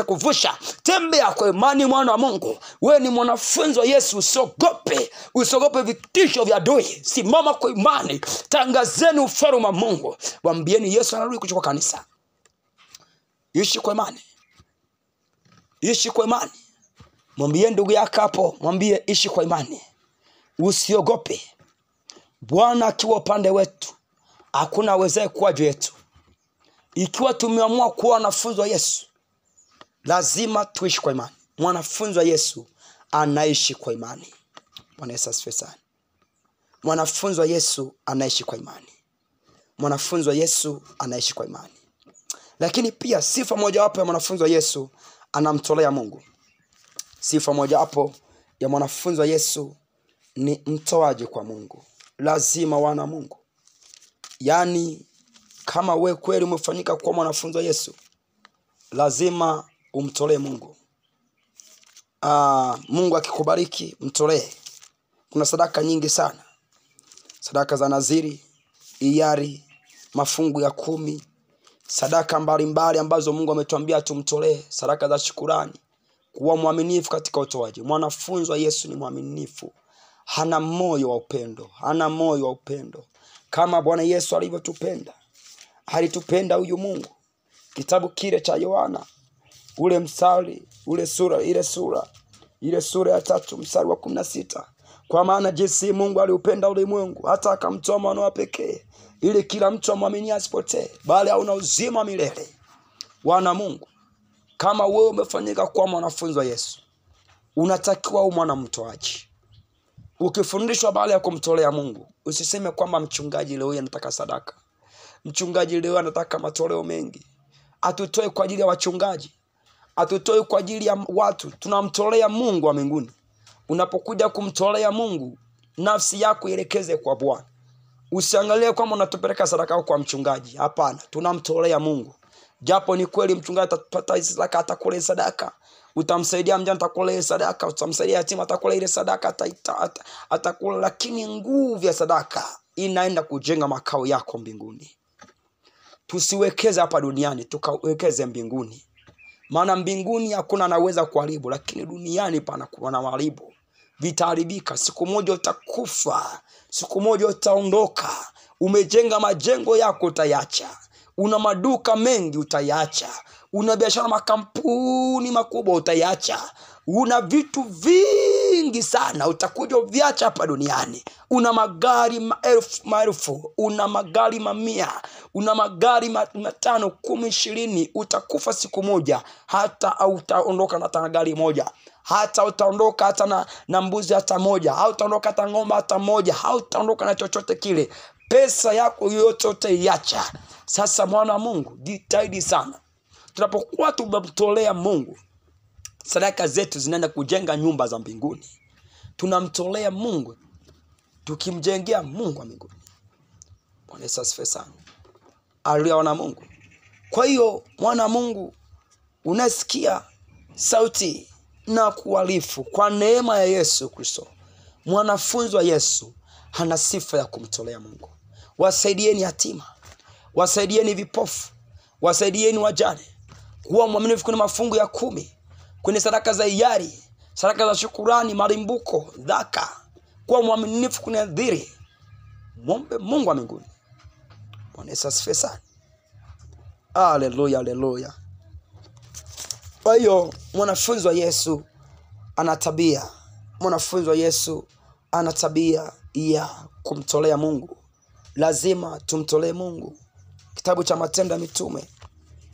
atakuvusha. Tembea kwa imani, mwana wa Mungu. Wewe ni mwanafunzi wa Yesu, usiogope. Usiogope vitisho vya adui. Simama kwa imani. Tangazeni ufalme wa Mungu. Waambieni Yesu anarudi kuchukua kanisa. Ishi kwa imani. Ishi kwa imani. Mwambie ndugu yako hapo, mwambie ishi kwa imani. Usiogope. Bwana akiwa upande wetu, hakuna awezaye kuwa juu yetu. Ikiwa tumeamua kuwa wanafunzi wa Yesu, lazima tuishi kwa imani. Mwanafunzi wa Yesu anaishi kwa imani. Bwana Yesu asifiwe sana. Mwanafunzi wa Yesu anaishi kwa imani. Mwanafunzi wa Yesu anaishi kwa imani. Lakini pia sifa moja wapo ya mwanafunzi wa Yesu, anamtolea Mungu. Sifa moja wapo ya mwanafunzi wa Yesu ni mtoaji kwa Mungu. Lazima wana Mungu. Yaani kama we kweli umefanyika kuwa mwanafunzi wa Yesu, lazima umtolee Mungu. Mungu akikubariki, mtolee. Kuna sadaka nyingi sana. Sadaka za naziri, iyari, mafungu ya 10, sadaka mbalimbali ambazo Mungu ametuambia tumtolee, sadaka za shukrani. Kuwa mwaminifu katika utoaji. Mwanafunzi wa Yesu ni mwaminifu. Hana moyo wa upendo. Hana moyo wa upendo. Kama Bwana Yesu alivyotupenda. Alitupenda huyu Mungu. Kitabu kile cha Yohana, ule mstari, ile sura ya 3 mstari wa 16. Kwa maana jinsi Mungu aliupenda ulimwengu hata akamtoa mwanawe pekee, ili kila mtu amwamini asipotee, bali awe na uzima milele. Wana Mungu, kama wewe umefanyika kuwa mwanafunzi wa Yesu, unatakiwa uwe mwanamtoaji. Ukifundishwa bali ya kumtolea Mungu, usiseme kwamba mchungaji leo anataka sadaka. Mchungaji leo anataka matoleo mengi. Atutoe kwa ajili ya wachungaji. Atutoe kwa ajili ya watu. Tunamtolea Mungu wa mbinguni. Unapokuja kumtolea Mungu, nafsi yako ielekeze kwa Bwana. Usiangalie kwamba unatupeleka sadaka kwa mchungaji. Hapana, tunamtolea Mungu. Japo ni kweli mchungaji atapata sadaka, atakula sadaka. Utamsaidia mjane, atakula sadaka. Utamsaidia yatima, atakula ile sadaka, atakula. Lakini nguvu ya sadaka inaenda kujenga makao yako mbinguni. Tusiwekeze hapa duniani, tukawekeze mbinguni. Maana mbinguni hakuna anaweza kuharibu, lakini duniani pana kuna maharibu. Vitaharibika. Siku moja utakufa. Siku moja utaondoka. Umejenga majengo yako, utayacha. Una maduka mengi, utayacha. Una biashara, makampuni makubwa, utayacha. Una vitu vingi sana, utakuja viacha hapa duniani. Una magari maelfu, una magari mamia, una magari 5, 10, 20. Utakufa siku moja. Hata utaondoka na gari moja. Hata utaondoka hata na mbuzi hata moja. Hata utaondoka hata ng'ombe hata moja. Hata utaondoka na chochote kile. Pesa yako yote utaiacha. Sasa mwana wa Mungu, jitahidi sana. Tunapokuwa tumemtolea Mungu, sadaka zetu zinaenda kujenga nyumba za mbinguni. Tunamtolea Mungu, tukimjengea Mungu wa mbinguni. Bwana Yesu asifiwe sana. Haleluya wana Mungu. Kwa hiyo mwana wa Mungu, unasikia sauti na kualifu kwa neema ya Yesu Kristo. Mwanafunzi wa Yesu hana sifa ya kumtolea Mungu. Wasaidieni yatima. Wasaidieni vipofu. Wasaidieni wajane. Kuwa mwaminifu kwenye mafungu ya 10. Kwenye sadaka za hiari, sadaka za shukrani, malimbuko, dhaka. Kuwa mwaminifu kwenye nadhiri. Muombe Mungu wa mbinguni. Bwana Yesu asifiwe sana. Haleluya, haleluya. Kwa hiyo mwanafunzi wa Yesu ana tabia. Mwanafunzi wa Yesu ana tabia ya kumtolea Mungu. Lazima tumtolee Mungu. Kitabu cha Matendo ya Mitume,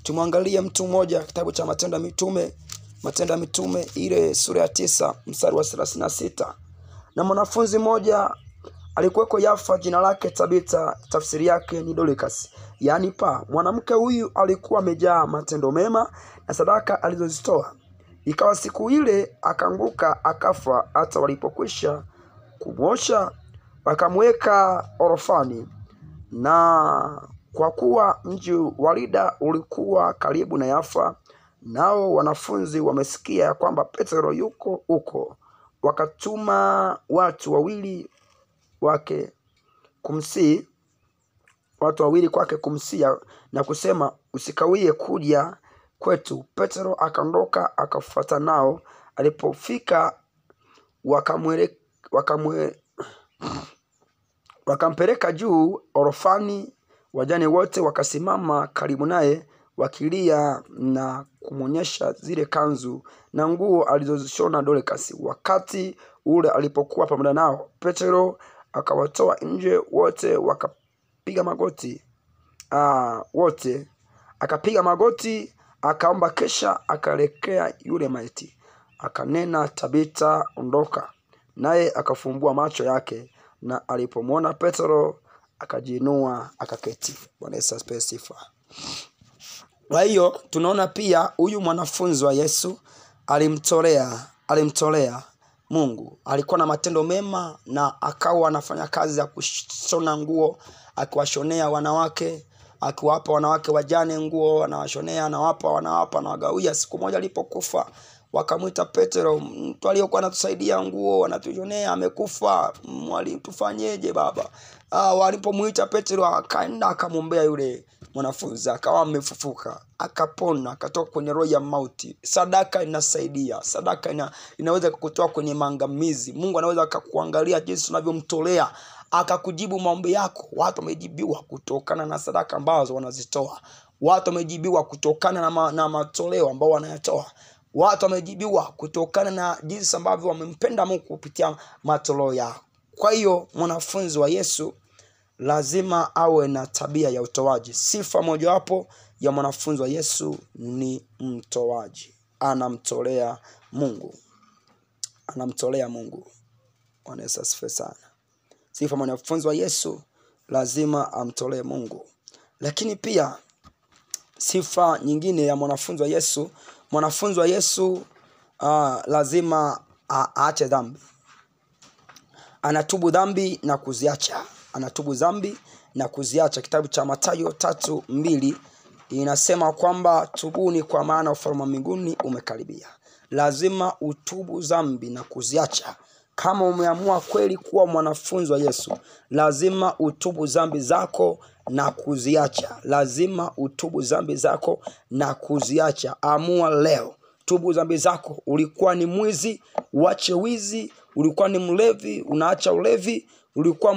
tumwangalie mtu mmoja. Kitabu cha Matendo ya Mitume ile sura ya 9 mstari wa 36. Na mwanafunzi mmoja alikuweko Yafa, jina lake Tabita, tafsiri yake ni Dorcas, yaani pa. Mwanamke huyu alikuwa amejaa matendo mema na sadaka alizozitoa. Ikawa siku ile akaanguka akafa. Hata walipokwisha kumwosha, wakamweka orofani. Na kwa kuwa mji wa Lida ulikuwa karibu na Yafa, nao wanafunzi wamesikia ya kwamba Petro yuko huko, wakatuma watu wawili kwake kumsia na kusema, usikawie kuja kwetu. Petro akaondoka akafuata nao. Alipofika wakampeleka juu orofani. Wajane wote wakasimama karibu naye wakilia na kumwonyesha zile kanzu na nguo alizozishona Dorcas. Wakati ule alipokuwa pamoja nao, Petro akawatoa nje wote, wakapiga magoti. Akapiga magoti, akaomba, kisha akaelekea yule maiti, akanena, Tabita, ondoka. Naye akafumbua macho yake, na alipomwona Petro akajiinua akaketi. Bwana Yesu asifiwe sifa. Kwa hiyo tunaona pia huyu mwanafunzi wa Yesu alimtolea Mungu. Alikuwa na matendo mema na akawa anafanya kazi ya kushona nguo, akiwashonea wanawake, akiwapa wanawake wajane nguo, anawashonea, anawapa, anawagawia. Siku moja alipokufa, wakamuita Petro, mtu aliyokuwa anatusaidia nguo, anatushonea, amekufa, mwalimu tufanyeje baba? Walipomuita Petro, akaenda akamwombea yule mwanafunzi, akawa amefufuka, akapona, akatoka kwenye roho ya mauti. Sadaka inasaidia. Sadaka inaweza kukutoa kwenye maangamizi. Mungu anaweza akakuangalia jinsi unavyomtolea, akakujibu maombi yako. Watu wamejibiwa kutokana na sadaka ambazo wanazitoa. Watu wamejibiwa kutokana na matoleo ambao wanayatoa. Watu wamejibiwa kutokana na jinsi ambavyo wamempenda Mungu kupitia matoleo yao. Kwa hiyo mwanafunzi wa Yesu lazima awe na tabia ya utoaji. Sifa mojawapo ya mwanafunzi wa Yesu ni mtoaji. Anamtolea Mungu. Bwana Yesu asifiwe sana. Sifa mwanafunzi wa Yesu lazima amtolee Mungu. Lakini pia sifa nyingine ya mwanafunzi wa Yesu, lazima aache dhambi. Anatubu dhambi na kuziacha. Kitabu cha Mathayo 3:2 inasema kwamba tubuni, kwa maana ufalme wa mbinguni umekaribia. Lazima utubu dhambi na kuziacha. Kama umeamua kweli kuwa mwanafunzi wa Yesu, lazima utubu dhambi zako na kuziacha. Amua leo, tubu dhambi zako. Ulikuwa ni mwizi, uache wizi. Ulikuwa ni mlevi, unaacha ulevi. Ulikuwa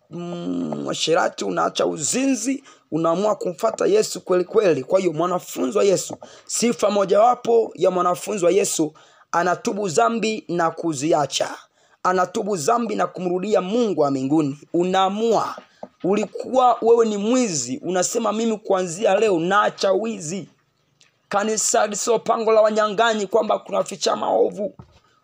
mwasherati, unaacha uzinzi. Unaamua kumfuata Yesu kweli kweli. Kwa hiyo mwanafunzi wa Yesu, sifa mojawapo ya mwanafunzi wa Yesu, anatubu dhambi na kuziacha. Anatubu dhambi na kumrudia Mungu wa mbinguni. Unaamua, ulikuwa wewe ni mwizi, unasema mimi kuanzia leo naacha wizi. Kanisa sio pango la wanyang'anyi kwamba kuna ficha maovu.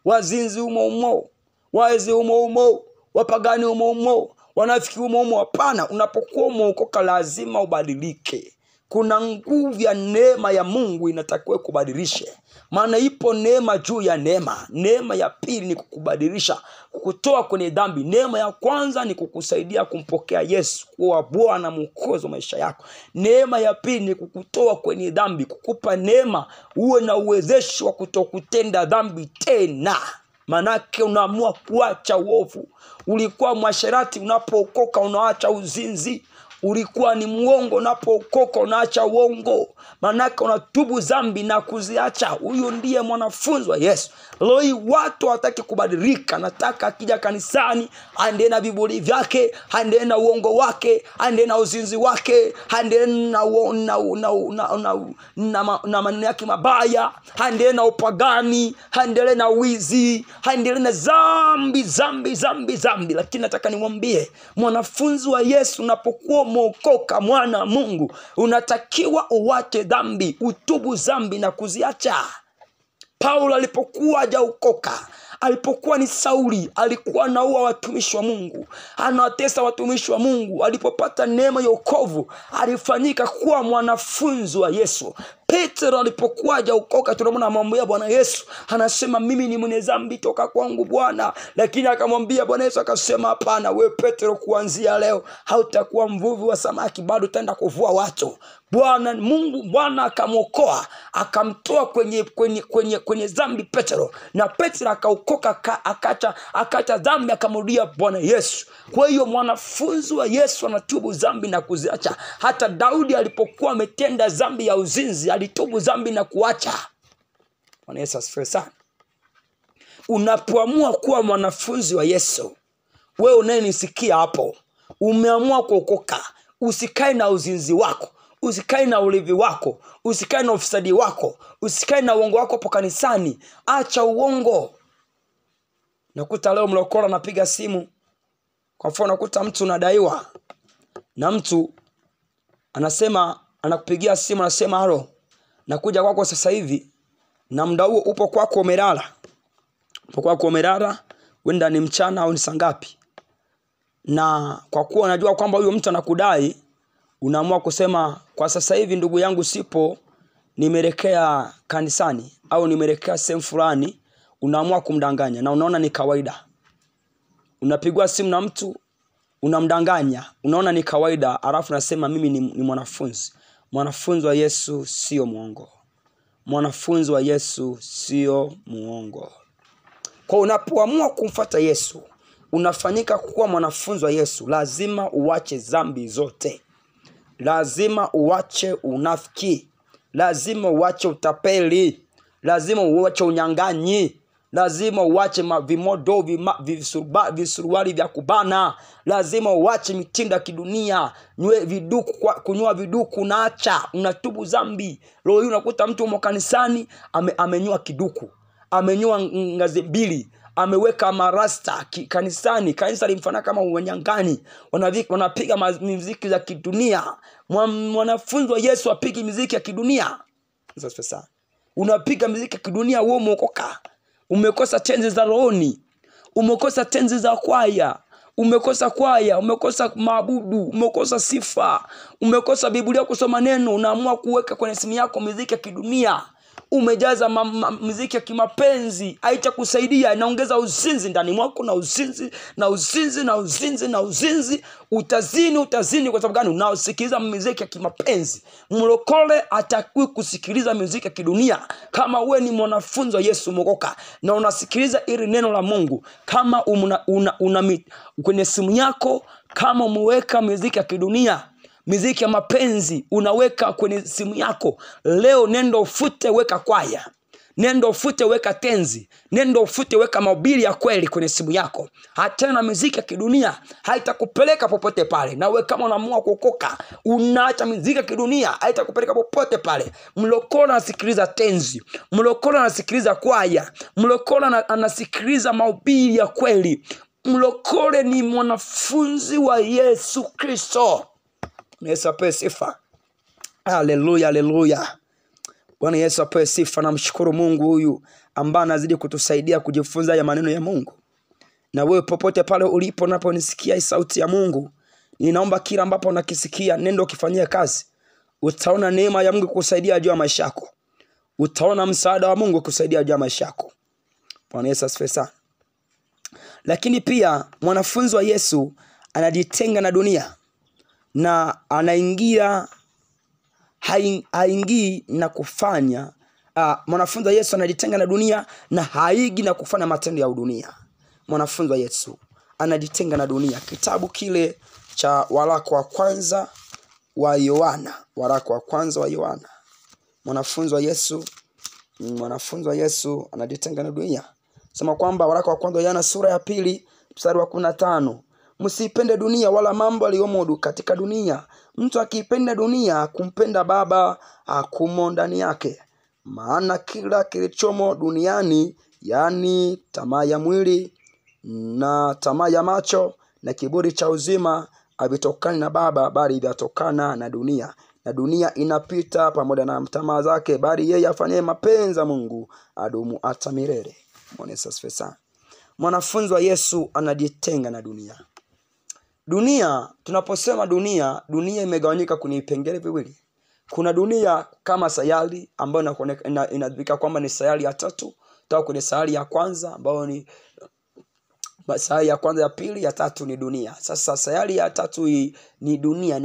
Wazinzi umo, waezi umo, wapagani umo, wanafiki umo. Hapana, unapokuwa umeokoka lazima ubadilike. Kuna nguvu ya neema ya Mungu inatakiwa kubadilisha. Maana ipo neema juu ya neema. Neema ya pili ni kukubadilisha, kukutoa kwenye dhambi. Neema ya kwanza ni kukusaidia kumpokea Yesu kuwa Bwana na Mwokozi wa maisha yako. Neema ya pili ni kukutoa kwenye dhambi, kukupa neema uwe na uwezeshi wa kutokutenda dhambi tena. Manake unaamua kuacha uovu. Ulikuwa mwasherati, unapookoka unaacha uzinzi. Ulikuwa ni muongo, unapookoka unaacha uongo. Manake unatubu dhambi na kuziacha. Huyo ndiye mwanafunzi wa Yesu. Leo watu wataki kubadilika. Nataka akija kanisani aende na viburi vyake, aende na uongo wake, aende na uzinzi wake, aende na maneno yake mabaya, aende na upagani, aende na wizi, aende na dhambi. Lakini nataka nimwambie mwanafunzi wa Yesu, unapokuwa umeokoka mwana Mungu, unatakiwa uache dhambi, utubu dhambi na kuziacha. Paulo alipokuwa hajaokoka, alipokuwa ni Sauli, alikuwa anaua watumishi wa Mungu, anawatesa watumishi wa Mungu. Alipopata neema ya wokovu, alifanyika kuwa mwanafunzi wa Yesu. Petro alipokuwa hajaokoka, tunamwona mambo ya Bwana Yesu, anasema mimi ni mwenye dhambi, toka kwangu Bwana. Lakini akamwambia Bwana Yesu, akasema hapana, wewe Petro, kuanzia leo hautakuwa mvuvi wa samaki, bado utaenda kuvua watu. Bwana akamwokoa, akamtoa kwenye dhambi Petro, na Petro akaokoka, akacha dhambi, akamrudia Bwana Yesu. Kwa hiyo mwanafunzi wa Yesu anatubu dhambi na kuziacha. Hata Daudi alipokuwa ametenda dhambi ya uzinzi, alitubu dhambi na kuacha. Bwana Yesu asifiwe sana. Unapoamua kuwa mwanafunzi wa Yesu, wewe unayenisikia hapo, umeamua kuokoka. Usikae na uzinzi wako, usikae na ulevi wako, usikae na ufisadi wako, usikae na uongo wako hapo kanisani. Acha uongo. Nakuta leo mlokole anapiga simu. Kwa mfano nakuta mtu unadaiwa, na mtu anasema, anakupigia simu anasema, halo, nakuja kwako sasa hivi, na muda huo upo kwako umelala. Upo kwako umelala, wenda ni mchana au ni saa ngapi. Na kwa kuwa unajua kwamba huyo mtu anakudai, unaamua kusema, kwa sasa hivi ndugu yangu sipo, nimeelekea kanisani au nimeelekea sehemu fulani. Unaamua kumdanganya na unaona ni kawaida. Unapigwa simu na mtu, unamdanganya, unaona ni kawaida, alafu unasema mimi ni mwanafunzi. Mwanafunzi wa Yesu sio muongo. Mwanafunzi wa Yesu sio muongo. Kwa unapoamua kumfuata Yesu, unafanyika kuwa mwanafunzi wa Yesu, lazima uache dhambi zote. Lazima uache unafiki. Lazima uache utapeli. Lazima uache unyang'anyi. Lazima uache vimodo, visuruali vya kubana. Lazima uache mitindo ya kidunia. Kunywa viduku unaacha, unatubu dhambi. Leo hii unakuta mtu umo kanisani amenyoa kiduku, amenyoa ngazi mbili, ameweka marasta kanisani. Kanisa limfana kama unyang'anyi. Wanapiga muziki za kidunia. Mwanafunzi wa Yesu apigi muziki ya kidunia. Sasa unapiga muziki ya kidunia, wewe umeokoka. Umekosa tenzi za rohoni, umekosa tenzi za kwaya, umekosa maabudu, umekosa sifa, umekosa Biblia kusoma neno. Unaamua kuweka kwenye simu yako muziki ya kidunia. Umejaza muziki ya kimapenzi. Haitakusaidia, inaongeza uzinzi ndani mwako, na uzinzi. Utazini kwa sababu gani? Unaosikiliza muziki ya kimapenzi. Mlokole atakiwi kusikiliza muziki ya kidunia. Kama wewe ni mwanafunzi wa Yesu umeokoka na unasikiliza ili neno la Mungu, kama kwenye simu yako, kama umeweka muziki ya kidunia, muziki ya mapenzi unaweka kwenye simu yako, leo nendo ufute, weka kwaya. Nendo ufute, weka tenzi. Nendo ufute, weka mahubiri ya kweli kwenye simu yako. Hata na muziki ya kidunia haitakupeleka popote pale. Na wewe kama unaamua kuokoka, unaacha muziki ya kidunia, haitakupeleka popote pale. Mlokole anasikiliza tenzi, mlokole anasikiliza kwaya, mlokole anasikiliza mahubiri ya kweli. Mlokole ni mwanafunzi wa Yesu Kristo. Yesu apewe sifa. Haleluya, haleluya. Bwana Yesu apewe sifa. Namshukuru Mungu huyu ambaye anazidi kutusaidia kujifunza ya maneno ya Mungu. Na wewe popote pale ulipo unaponisikia sauti ya Mungu, ninaomba kila ambapo unakisikia nenda ukifanyia kazi. Utaona neema ya Mungu kusaidia juu ya maisha yako. Utaona msaada wa Mungu kusaidia juu ya maisha yako. Bwana Yesu asifiwe sana. Lakini pia mwanafunzi wa Yesu anajitenga na dunia na anaingia, haingii na kufanya. Mwanafunzi wa Yesu anajitenga na dunia na haigi na kufanya matendo ya dunia. Mwanafunzi wa Yesu anajitenga na dunia. Kitabu kile cha waraka wa kwanza wa Yohana, mwanafunzi wa Yesu anajitenga na dunia. Sema kwamba waraka wa kwanza wa Yohana sura ya 2 mstari wa 15, msipende dunia wala mambo yaliyomo katika dunia. Mtu akipenda dunia, kumpenda Baba hakumo ndani yake. Maana kila kilichomo duniani, yani tamaa ya mwili na tamaa ya macho na kiburi cha uzima, havitokani na Baba, bali vyatokana na dunia. Na dunia inapita pamoja na tamaa zake, bali yeye afanyaye mapenzi ya Mungu adumu hata milele. Mwanafunzi wa Yesu anajitenga na dunia. Dunia, tunaposema dunia imegawanyika kwenye vipengele viwili. Kuna dunia kama sayari ambayo inadhibika kwamba ni sayari ya 3, toka kwenye sayari ya kwanza ambayo ni sayari ya kwanza, ya pili, ya 3 ni dunia. Sasa sayari ya 3 ni dunia,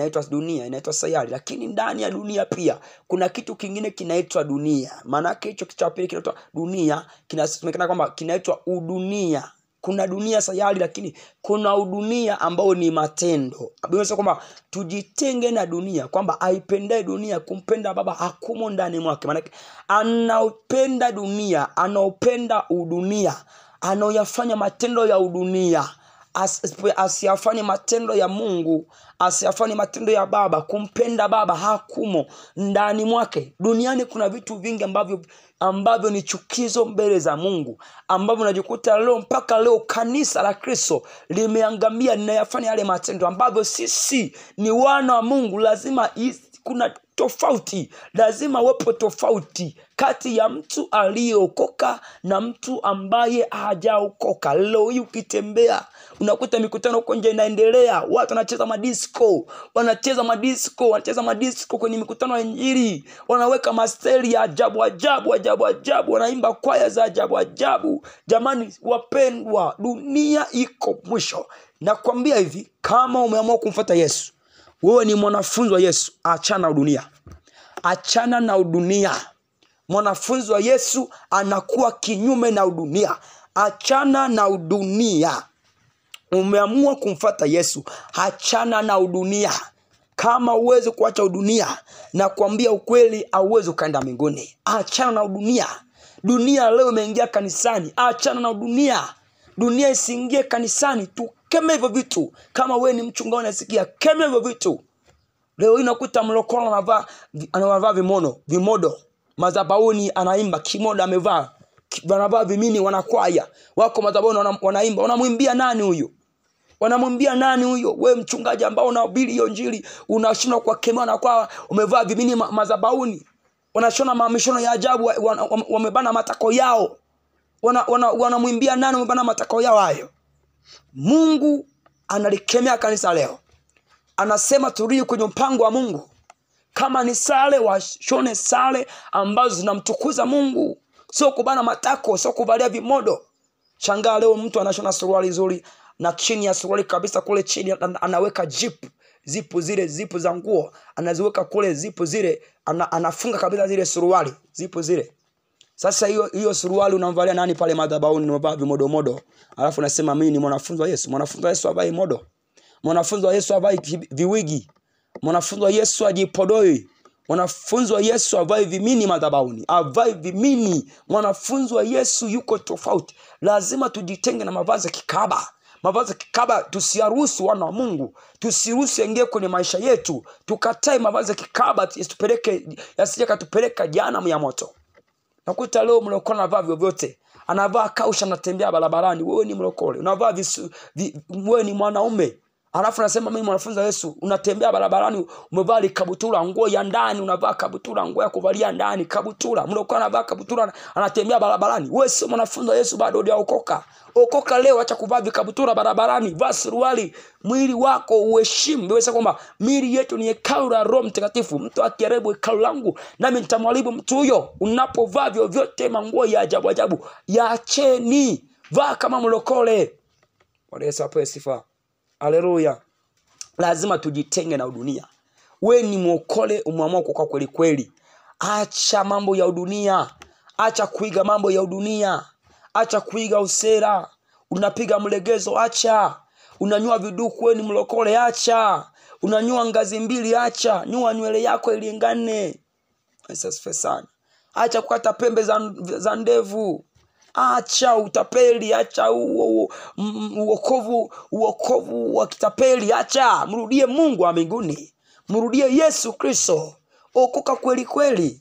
inaitwa sayari. Lakini ndani ya dunia pia kuna kitu kingine kinaitwa dunia. Maana hicho kitu cha pili kinaitwa dunia, kinasemekana kwamba kinaitwa udunia. kuna dunia sayari, lakini kuna udunia ambao ni matendo. Biblia inasema kwamba tujitenge na dunia, kwamba aipendaye dunia kumpenda Baba hakumo ndani mwake. Maana anaupenda dunia, anaupenda udunia, anaoyafanya matendo ya udunia, asiyafanye matendo ya Mungu, asiyafanye matendo ya Baba, kumpenda Baba hakumo ndani mwake. Duniani kuna vitu vingi ambavyo ni chukizo mbele za Mungu, ambavyo unajikuta leo mpaka leo kanisa la Kristo limeangamia, linayafanya yale matendo ambavyo sisi ni wana wa Mungu. Lazima kuna tofauti, lazima wepo tofauti kati ya mtu aliyeokoka na mtu ambaye hajaokoka. Leo hii ukitembea unakuta mikutano huko nje inaendelea, watu wanacheza madisco kwenye mikutano ya Injili, wanaweka masteri ya ajabu, wanaimba kwaya za ajabu. Jamani wapendwa, dunia iko mwisho. Nakwambia hivi, kama umeamua kumfuata Yesu, wewe ni mwanafunzi wa Yesu, achana na udunia. Mwanafunzi wa Yesu anakuwa kinyume na udunia. Achana na udunia. Umeamua kumfuata Yesu, achana na udunia. Kama uweze kuacha udunia, na kuambia ukweli, hauwezi kaenda mbinguni. Achana na udunia. Dunia leo imeingia kanisani, achana na udunia. Dunia isiingie kanisani, tukeme hivyo vitu. Kama wewe ni mchungaji unasikia, keme hivyo vitu. Leo inakuta mlokole anavaa vimodo, madhabahuni anaimba kimodo, wanavaa vimini, wanakwaya, wako madhabahuni wanaimba. Wanamwimbia nani huyo? Wewe mchungaji ambao unahubiri hiyo Injili, unashindwa kwa kemea na kwa umevaa vimini madhabahuni. Wanashona mamishono ya ajabu, wamebana matako yao. Wanamwimbia nani wamebana matako yao hayo? Mungu analikemea kanisa leo. Anasema turudi kwenye mpango wa Mungu. Kama ni sale, washone sale ambazo zinamtukuza Mungu, sio kubana matako, sio kuvalia vimodo. Shangaa leo mtu anashona suruali nzuri, na chini ya suruali kabisa kule chini anaweka zipu za nguo, anaziweka kule zipu zile, anafunga kabisa zile suruali zipu zile. Sasa hiyo suruali unamvalia nani pale madhabahuni? Unavaa vimodo, alafu unasema mimi ni mwanafunzi wa Yesu. Mwanafunzi wa Yesu havai modo. Mwanafunzi wa Yesu havai viwigi. Mwanafunzi wa Yesu ajipodoi. Mwanafunzi wa Yesu havai vimini madhabahuni, havai vimini. Mwanafunzi wa Yesu yuko tofauti. Lazima tujitenge na mavazi ya kikaba. Mavazi ya kikaba tusiyaruhusu, wana wa Mungu. Tusiruhusu ingie kwenye maisha yetu. Tukatae mavazi ya kikaba, yasije katupeleka jehanamu ya moto. Nakuta leo mlokole anavaa vyovyote. Anavaa kausha, anatembea barabarani. Wewe ni mlokole. Unavaa wewe ni mwanaume. Alafu nasema mimi mwanafunzi wa Yesu, unatembea barabarani umevaa kabutura, nguo ya ndani, unavaa kabutura, nguo ya kuvalia ndani, kabutura. Mlokole anavaa kabutura, anatembea barabarani. Wewe sio mwanafunzi wa Yesu, bado hujaokoka. Okoka leo, acha kuvaa kabutura barabarani, vaa suruali, mwili wako uheshimu. Wewe sema kwamba mwili yetu ni hekalu la Roho Mtakatifu. Mtu akiharibu hekalu langu, nami nitamharibu mtu huyo. Unapovaa vyovyote manguo ya ajabu, yaacheni. Vaa kama mlokole. Bwana Yesu apewe sifa. Haleluya. Lazima tujitenge na dunia. Wewe ni mwokole, umeamua kwa kweli. Acha mambo ya dunia. Acha kuiga mambo ya dunia. Acha kuiga usera. Unapiga mlegezo, acha. Unanyua viduku, wewe ni mlokole, acha. Unanyua ngazi mbili, acha. Nyua nywele yako ilingane. Asifiwe sana. Acha kukata pembe za ndevu. Acha utapeli, acha uokovu wa kitapeli, acha. Mrudie Mungu wa mbinguni. Mrudie Yesu Kristo. Okoka kweli.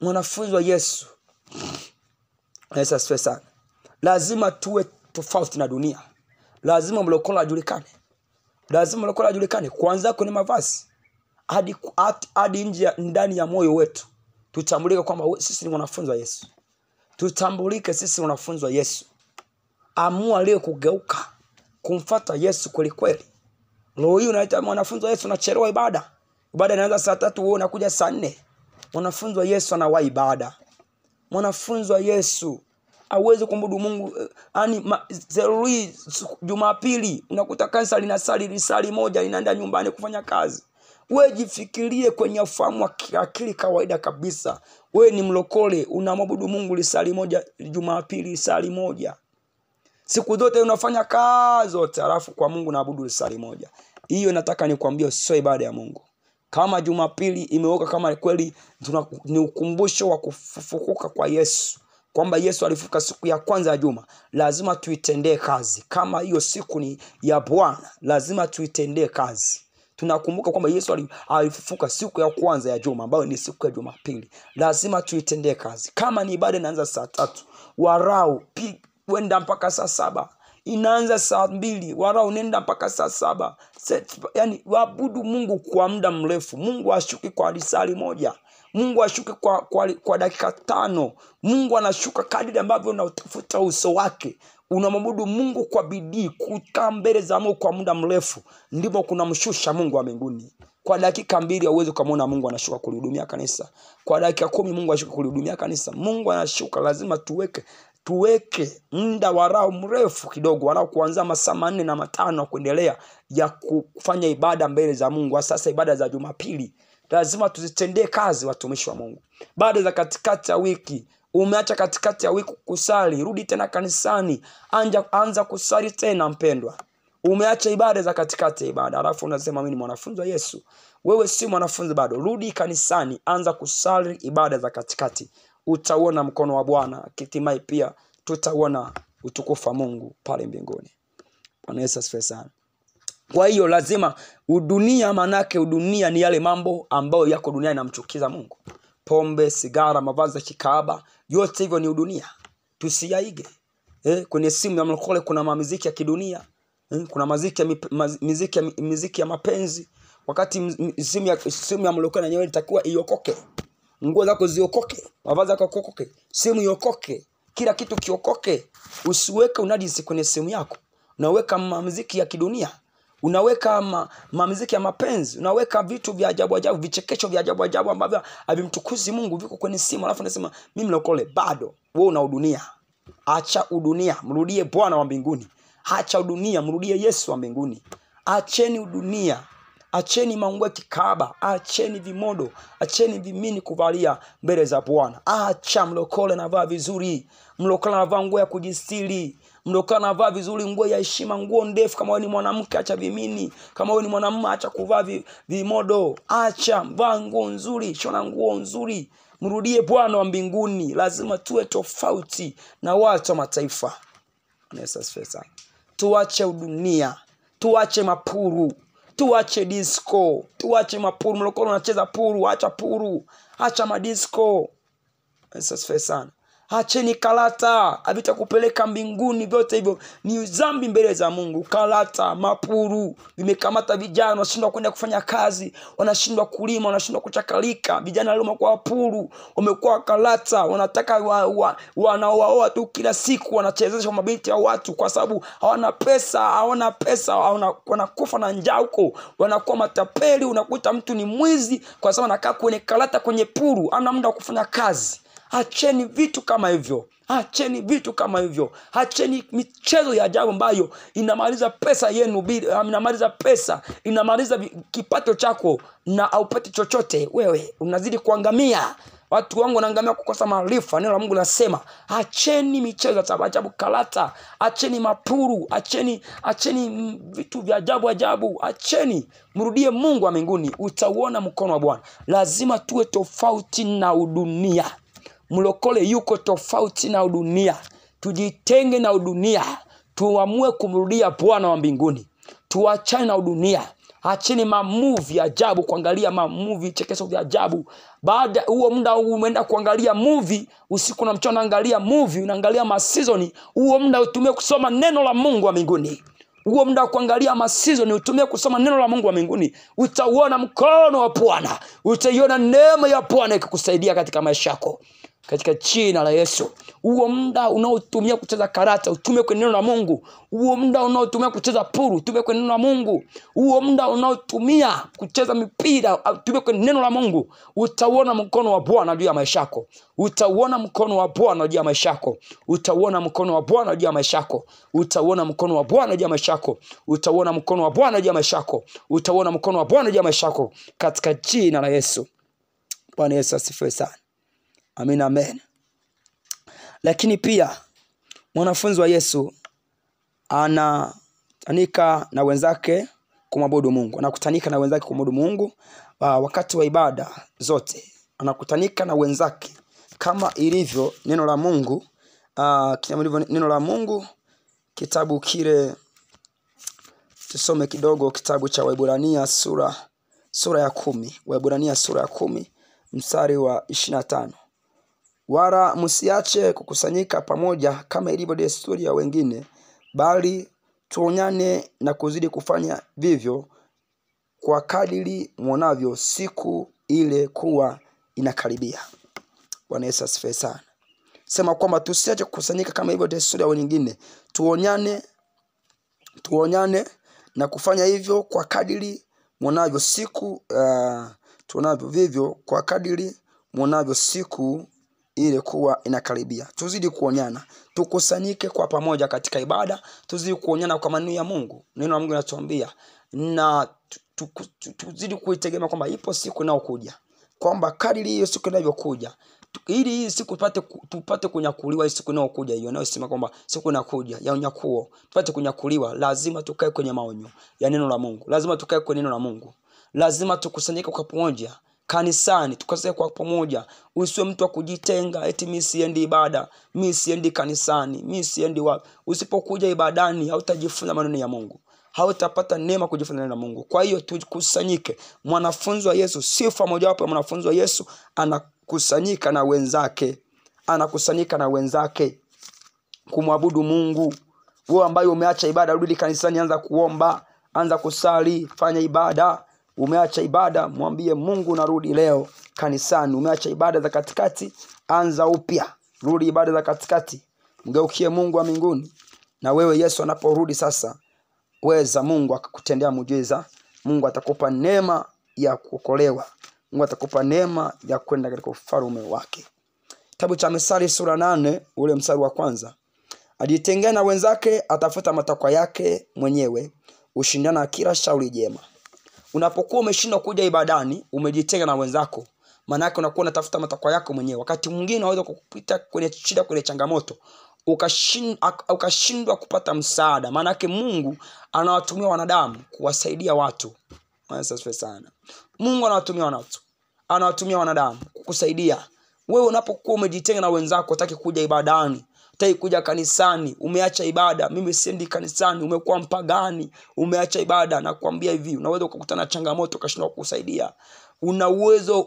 Mwanafunzi wa Yesu. Asifiwe sana. Lazima tuwe tofauti na dunia. Lazima mlokole ajulikane. Kwanza kwenye mavazi hadi nje, ndani ya moyo wetu. Tutambulike kwamba sisi ni wanafunzi wa Yesu. Tutambulike sisi wanafunzi wa Yesu. Amua leo kugeuka kumfuata Yesu kweli. Leo hii unaita mwanafunzi wa Yesu, unachelewa ibada. Ibada inaanza saa 3, wewe unakuja saa 4. Mwanafunzi wa Yesu anawahi ibada. Mwanafunzi wa Yesu hawezi kumwabudu Mungu. Jumapili unakuta kanisa linasali risali moja, linaenda nyumbani kufanya kazi. Wewe jifikirie kwenye ufahamu wa akili kawaida kabisa. Wewe ni mlokole, unamwabudu Mungu risali moja Jumapili, risali moja. siku zote unafanya kazi zote, alafu kwa Mungu naabudu lisali moja. Hiyo nataka nikwambie sio ibada ya Mungu. Kama Jumapili imeoka, kama kweli ni ukumbusho wa kufufuka kwa Yesu, kwamba Yesu alifuka siku ya kwanza ya juma, lazima tuitendee kazi. Kama hiyo siku ni ya Bwana, lazima tuitendee kazi. Tunakumbuka kwamba Yesu alifufuka siku ya kwanza ya juma, ambayo ni siku ya Jumapili. Lazima tuitendee kazi. Kama ni ibada inaanza saa 3, warau wenda mpaka saa 7. Inaanza saa 2, warau nenda mpaka saa 7. Yani waabudu Mungu kwa muda mrefu. Mungu ashuki kwa risali moja. Mungu ashuki kwa dakika 5. Mungu anashuka kadiri ambavyo unatafuta uso wake. Unamwabudu Mungu kwa bidii, kukaa mbele za Mungu kwa muda mrefu, ndipo kunamshusha Mungu wa mbinguni. Kwa dakika 2 hauwezi kumuona Mungu anashuka kulihudumia kanisa. Kwa dakika 10 Mungu anashuka kulihudumia kanisa. Mungu anashuka, lazima tuweke muda warao mrefu kidogo, warao kuanzia masaa 4 na 5 kuendelea ya kufanya ibada mbele za Mungu. Sasa ibada za Jumapili lazima tuzitendee kazi, watumishi wa Mungu. Baada za katikati ya wiki, umeacha katikati ya wiki kusali, rudi tena kanisani, anza kusali tena mpendwa. Umeacha ibada za katikati ya ibada, alafu unasema mimi ni mwanafunzi wa Yesu. Wewe si mwanafunzi bado. Rudi kanisani, anza kusali ibada za katikati. Utaona mkono wa Bwana, hatimaye pia tutaona utukufu wa Mungu pale mbinguni. Bwana Yesu asifiwe sana. Kwa hiyo lazima udunia, manake udunia ni yale mambo ambayo yako duniani yanamchukiza Mungu. Pombe, sigara, mavazi ya kikaaba, yote hivyo ni udunia. Tusiyaige. Kwenye simu ya mlokole kuna muziki ya kidunia. Kuna muziki ya mapenzi. Wakati simu ya mlokole yenyewe itakuwa iokoke. Nguo zako ziokoke, mavazi yako yokoke, simu iokoke, kila kitu kiokoke. Usiweke unajisi kwenye simu yako. Unaweka muziki ya kidunia. Unaweka muziki ya mapenzi. Unaweka vitu vya ajabu ajabu, vichekesho vya ajabu ajabu ambavyo havimtukuzi Mungu, viko kwenye simu. Alafu unasema mimi mlokole. Bado wewe una udunia. Acha udunia, mrudie Bwana wa mbinguni. Acha udunia, mrudie Yesu wa mbinguni. Acheni udunia. Acheni manguo ya kikaaba, acheni vimodo, acheni vimini kuvalia mbele za Bwana. Acha mlokole anavaa vizuri, mlokole anavaa nguo ya kujistiri, mlokole anavaa vizuri nguo ya heshima, nguo ndefu. Kama wewe ni mwanamke acha vimini, kama wewe ni mwanamume acha kuvaa vimodo, acha vaa nguo nzuri, shona nguo nzuri. Mrudie Bwana wa mbinguni. Lazima tuwe tofauti na watu wa mataifa. Tuache udunia, tuache mapuru, tuache disco, tuache mapuru. Mlokole unacheza puru, acha puru, acha madisco. Asifiwe sana. Acheni kalata, havitakupeleka mbinguni. Vyote hivyo ni dhambi mbele za Mungu. Kalata, mapuru vimekamata vijana, wanashindwa kwenda kufanya kazi, wanashindwa kulima, wanashindwa kuchakalika. Vijana leo wamekuwa puru, wamekuwa kalata, wanataka wanaoa tu kila siku, wanachezesha mabinti ya watu kwa sababu hawana pesa, wanakufa na njaa huko, wanakuwa matapeli. Unakuta mtu ni mwizi kwa sababu anakaa kwenye kalata, kwenye puru, hana muda wa kufanya kazi. Acheni vitu kama hivyo. Acheni vitu kama hivyo. Acheni michezo ya ajabu ambayo inamaliza pesa yenu, inamaliza pesa, inamaliza kipato chako na haupati chochote. Wewe unazidi kuangamia. Watu wangu wanaangamia kukosa maarifa. Neno la Mungu linasema, acheni michezo ya ajabu, kalata, acheni mapuru, acheni vitu vya ajabu ajabu. Acheni, mrudie Mungu wa mbinguni, utauona mkono wa Bwana. Lazima tuwe tofauti na udunia. Mlokole yuko tofauti na udunia. Tujitenge na udunia. Tuamue kumrudia Bwana wa mbinguni. Tuachane na udunia. Acheni mamuvi ya ajabu, kuangalia mamuvi chekesho vya ajabu. Baada huo muda umeenda kuangalia movie, usiku na mchana angalia movie, unaangalia masizoni. Huo muda utumie kusoma neno la Mungu wa mbinguni. Huo muda kuangalia masizoni utumie kusoma neno la Mungu wa mbinguni. Utauona mkono wa Bwana. Utaiona neema ya Bwana ikikusaidia katika maisha yako. Katika jina la Yesu. Huo muda unaotumia kucheza karata, utumie kwa neno la Mungu. Huo muda unaotumia kucheza puru, utumie kwa neno la Mungu. Huo muda unaotumia kucheza mipira, utumie kwa neno la Mungu. Utauona mkono wa Bwana juu ya maisha yako. Utauona mkono wa Bwana juu ya maisha yako. Utauona mkono wa Bwana juu ya maisha yako. Utauona mkono wa Bwana juu ya maisha yako. Utauona mkono wa Bwana juu ya maisha yako. Utauona mkono wa Bwana juu ya maisha yako katika jina la Yesu. Bwana Yesu asifiwe sana. Amen, amen. Lakini pia mwanafunzi wa Yesu, anakutanika na wenzake kumwabudu Mungu. Anakutanika na wenzake kumwabudu Mungu wakati wa ibada zote. Anakutanika na wenzake kama ilivyo neno la Mungu. Kama ilivyo neno la Mungu, kitabu kile, tusome kidogo kitabu cha Waebrania sura ya 10. Waebrania sura ya 10 mstari wa 25. Wala msiache kukusanyika pamoja kama ilivyo desturi ya wengine, bali tuonyane na kuzidi kufanya vivyo, kwa kadiri muonavyo siku ile kuwa inakaribia. Bwana Yesu asifiwe sana. Sema kwamba tusiache kukusanyika kama ilivyo desturi ya wengine, tuonyane na kufanya hivyo kwa kadiri muonavyo siku tunavyo vivyo, kwa kadiri muonavyo siku ile kuwa inakaribia. Tuzidi kuonyana, tukusanyike kwa pamoja katika ibada, tuzidi kuonyana kwa maneno ya Mungu. Neno la Mungu linatuambia na tuzidi kuitegemea kwamba ipo siku inayokuja, kwamba kadiri hiyo siku inavyokuja, ili hii siku tupate kunyakuliwa. Hii siku inayokuja hiyo inayosema kwamba siku inakuja ya unyakuo, tupate kunyakuliwa, lazima tukae kwenye maonyo ya neno la Mungu. Lazima tukae kwenye neno la Mungu. Lazima tukusanyike kwa pamoja kanisani, tukusanyike kwa pamoja. Usiwe mtu wa kujitenga, eti mimi siendi ibada, mimi siendi kanisani, mimi siendi wapi. Usipokuja ibadani hautajifunza maneno ya Mungu, hautapata neema kujifunza neno la Mungu. Kwa hiyo tukusanyike. Mwanafunzi wa Yesu, sifa mojawapo ya mwanafunzi wa Yesu, anakusanyika na wenzake kumwabudu Mungu. Wewe ambaye umeacha ibada, rudi kanisani, anza kuomba, anza kusali, fanya ibada. Umeacha ibada, mwambie Mungu narudi leo kanisani. Umeacha ibada za katikati, anza upya, rudi ibada za katikati, mgeukie Mungu wa mbinguni. Na wewe Yesu anaporudi sasa, weza Mungu akakutendea muujiza. Mungu atakupa neema ya kuokolewa. Mungu atakupa neema ya kwenda katika ufalme wake. Kitabu cha Mithali sura 8 ule mstari wa 1. Ajitengea na wenzake, atafuta matakwa yake mwenyewe, ushindana na kila shauri jema. Unapokuwa umeshindwa kuja ibadani, umejitenga na wenzako, maana yake unakuwa unatafuta matakwa yako mwenyewe. Wakati mwingine unaweza kupita kwenye shida, kwenye changamoto, ukashindwa kupata msaada. Maana yake Mungu anawatumia wanadamu kuwasaidia watu. Asifiwe sana. Mungu anawatumia wanadamu kukusaidia. Wewe unapokuwa umejitenga na wenzako, utaki kuja ibadani, utaki kuja kanisani, umeacha ibada, mimi siendi kanisani, umekuwa mpagani, umeacha ibada, na kuambia hivi, unaweza ukakutana na changamoto ukashindwa kukusaidia. Una uwezo